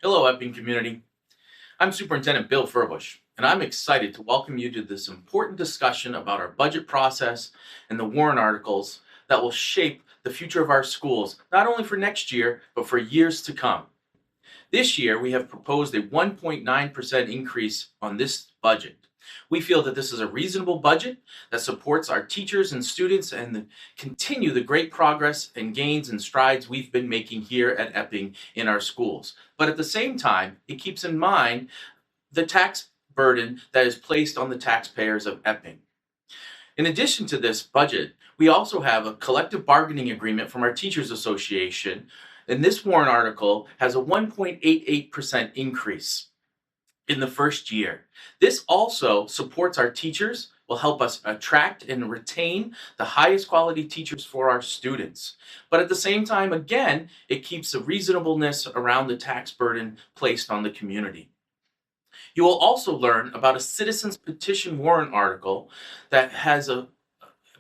Hello, Epping community. I'm Superintendent Bill Furbush, and I'm excited to welcome you to this important discussion about our budget process and the warrant articles that will shape the future of our schools, not only for next year, but for years to come. This year, we have proposed a 1.9% increase on this budget. We feel that this is a reasonable budget that supports our teachers and students and continue the great progress and gains and strides we've been making here at Epping in our schools. But at the same time, it keeps in mind the tax burden that is placed on the taxpayers of Epping. In addition to this budget, we also have a collective bargaining agreement from our Teachers Association, and this warrant article has a 1.88% increase in the first year. This also supports our teachers, will help us attract and retain the highest quality teachers for our students. But at the same time, again, it keeps the reasonableness around the tax burden placed on the community. You will also learn about a citizens petition warrant article that has a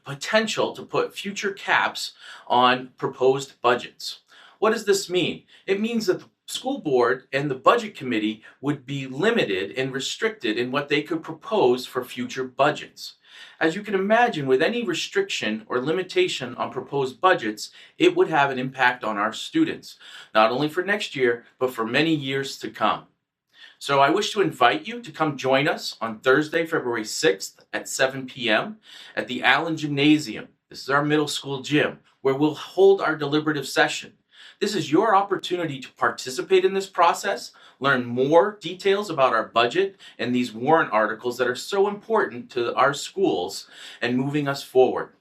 potential to put future caps on proposed budgets. What does this mean? It means that the school board and the budget committee would be limited and restricted in what they could propose for future budgets. As you can imagine, with any restriction or limitation on proposed budgets, it would have an impact on our students, not only for next year, but for many years to come. So I wish to invite you to come join us on Thursday, February 6th at 7 p.m. at the Allen Gymnasium. This is our middle school gym where we'll hold our deliberative session. This is your opportunity to participate in this process, learn more details about our budget and these warrant articles that are so important to our schools and moving us forward.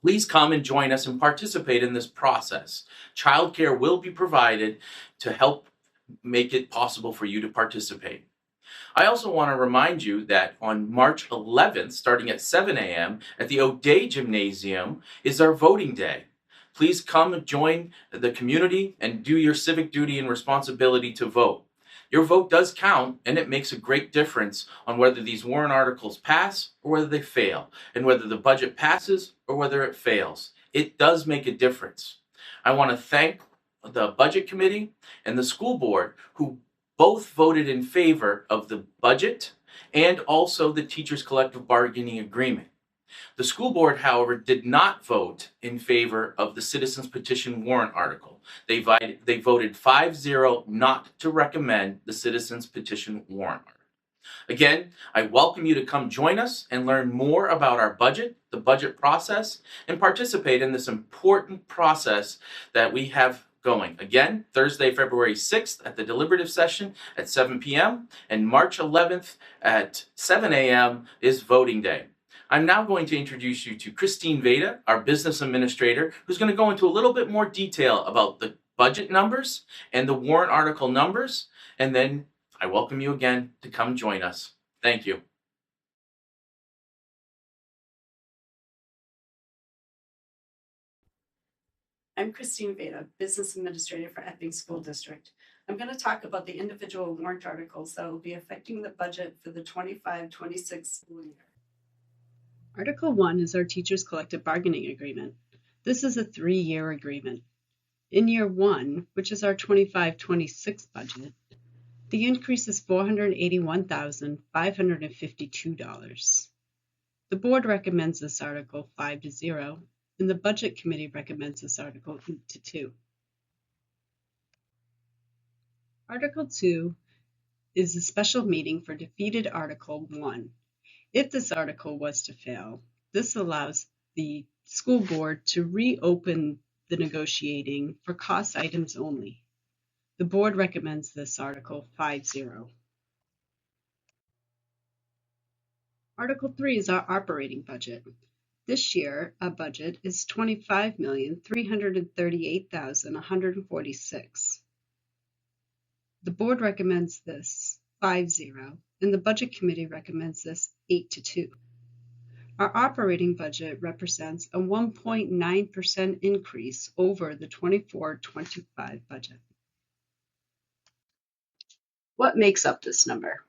Please come and join us and participate in this process. Childcare will be provided to help make it possible for you to participate. I also want to remind you that on March 11th, starting at 7 a.m. at the O'Day Gymnasium is our voting day. Please come and join the community and do your civic duty and responsibility to vote. Your vote does count, and it makes a great difference on whether these warrant articles pass or whether they fail, and whether the budget passes or whether it fails. It does make a difference. I want to thank the budget committee and the school board who both voted in favor of the budget and also the teachers collective bargaining agreement. The school board, however, did not vote in favor of the citizens petition warrant article. They voted 5-0 not to recommend the citizens petition warrant article. Again, I welcome you to come join us and learn more about our budget, the budget process, and participate in this important process that we have going. Again, Thursday, February 6th at the deliberative session at 7 p.m. and March 11th at 7 a.m. is voting day. I'm now going to introduce you to Christine Veda, our business administrator, who's going to go into a little bit more detail about the budget numbers and the warrant article numbers, and then I welcome you again to come join us. Thank you. I'm Christine Veda, Business Administrator for Epping School District. I'm going to talk about the individual warrant articles that will be affecting the budget for the 25-26 school year. Article 1 is our Teachers Collective Bargaining Agreement. This is a 3-year agreement. In year 1, which is our 25-26 budget, the increase is $481,552. The board recommends this article 5-0, and the Budget Committee recommends this article 8-2. Article 2 is a special meeting for defeated Article 1. If this article was to fail, this allows the school board to reopen the negotiating for cost items only. The board recommends this article 5-0. Article 3 is our operating budget. This year, our budget is $25,338,146. The board recommends this 5-0, and the Budget Committee recommends this 8-2. Our operating budget represents a 1.9% increase over the 24-25 budget. What makes up this number?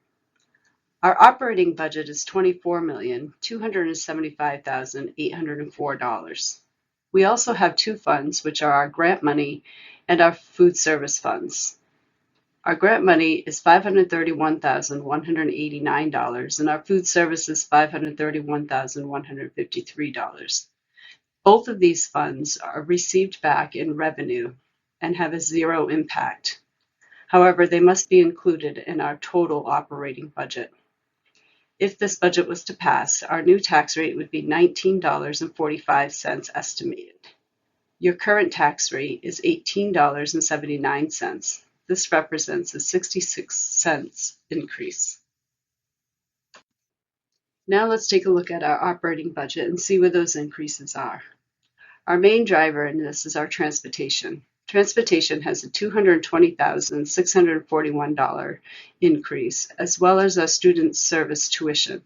Our operating budget is $24,275,804. We also have two funds, which are our grant money and our food service funds. Our grant money is $531,189, and our food service is $531,153. Both of these funds are received back in revenue and have a zero impact. However, they must be included in our total operating budget. If this budget was to pass, our new tax rate would be $19.45 estimated. Your current tax rate is $18.79. This represents a 66-cent increase. Now let's take a look at our operating budget and see where those increases are. Our main driver in this is our transportation. Transportation has a $220,641 increase, as well as our student service tuition.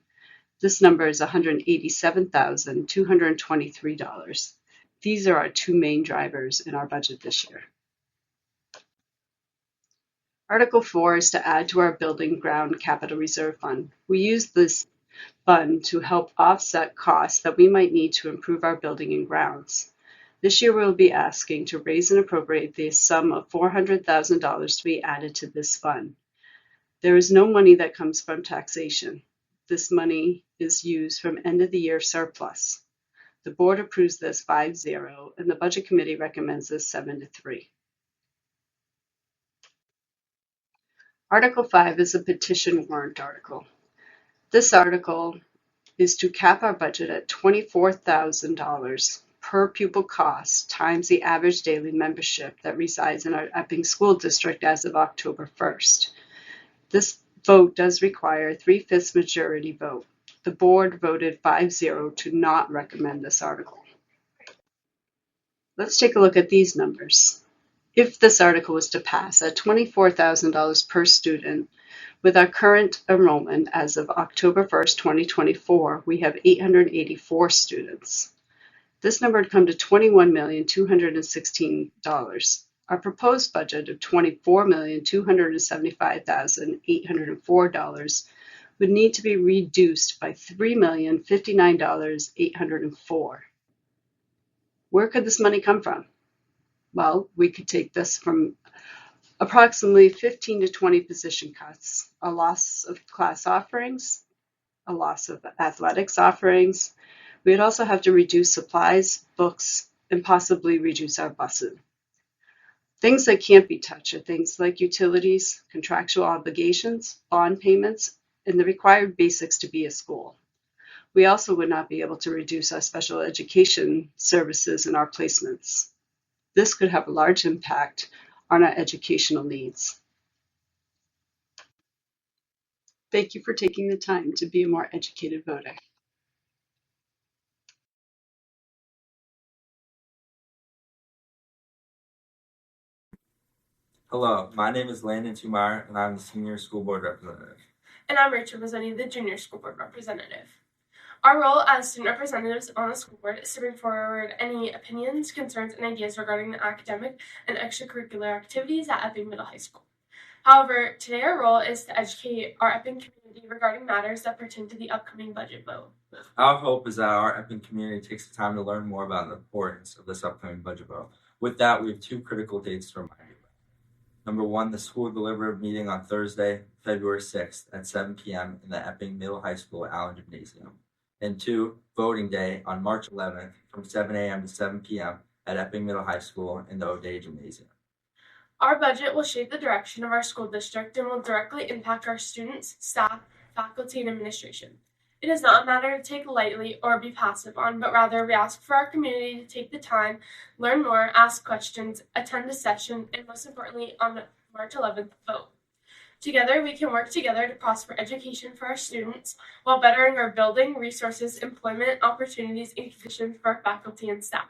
This number is $187,223. These are our two main drivers in our budget this year. Article 4 is to add to our building ground capital reserve fund. We use this fund to help offset costs that we might need to improve our building and grounds. This year we'll be asking to raise and appropriate the sum of $400,000 to be added to this fund. There is no money that comes from taxation. This money is used from end of the year surplus. The board approves this 5-0, and the budget committee recommends this 7-3. Article 5 is a petition warrant article. This article is to cap our budget at $24,000 per pupil cost times the average daily membership that resides in our Epping School District as of October 1st. This vote does require a 3/5 majority vote. The board voted 5-0 to not recommend this article. Let's take a look at these numbers. If this article was to pass at $24,000 per student, with our current enrollment as of October 1st, 2024, we have 884 students. This number would come to $21,216. Our proposed budget of $24,275,804 would need to be reduced by $3,059,804. Where could this money come from? Well, we could take this from approximately 15 to 20 position cuts, a loss of class offerings, a loss of athletics offerings. We would also have to reduce supplies, books, and possibly reduce our busing. Things that can't be touched are things like utilities, contractual obligations, bond payments, and the required basics to be a school. We also would not be able to reduce our special education services and our placements. This could have a large impact on our educational needs. Thank you for taking the time to be a more educated voter. Hello, my name is Landon Tumar, and I'm the Senior School Board Representative. And I'm Rachel Rossetti, the Junior School Board Representative. Our role as student representatives on the school board is to bring forward any opinions, concerns, and ideas regarding the academic and extracurricular activities at Epping Middle High School. However, today our role is to educate our Epping community regarding matters that pertain to the upcoming budget vote. Our hope is that our Epping community takes the time to learn more about the importance of this upcoming budget vote. With that, we have two critical dates to remind you. Number 1, the school deliberative meeting on Thursday, February 6th at 7 p.m. in the Epping Middle High School Allen Gymnasium. And 2, voting day on March 11th from 7 a.m. to 7 p.m. at Epping Middle High School in the O'Day Gymnasium. Our budget will shape the direction of our school district and will directly impact our students, staff, faculty, and administration. It is not a matter to take lightly or be passive on, but rather we ask for our community to take the time, learn more, ask questions, attend a session, and most importantly, on March 11th, vote. Together, we can work together to prosper education for our students while bettering our building, resources, employment opportunities, and conditions for our faculty and staff.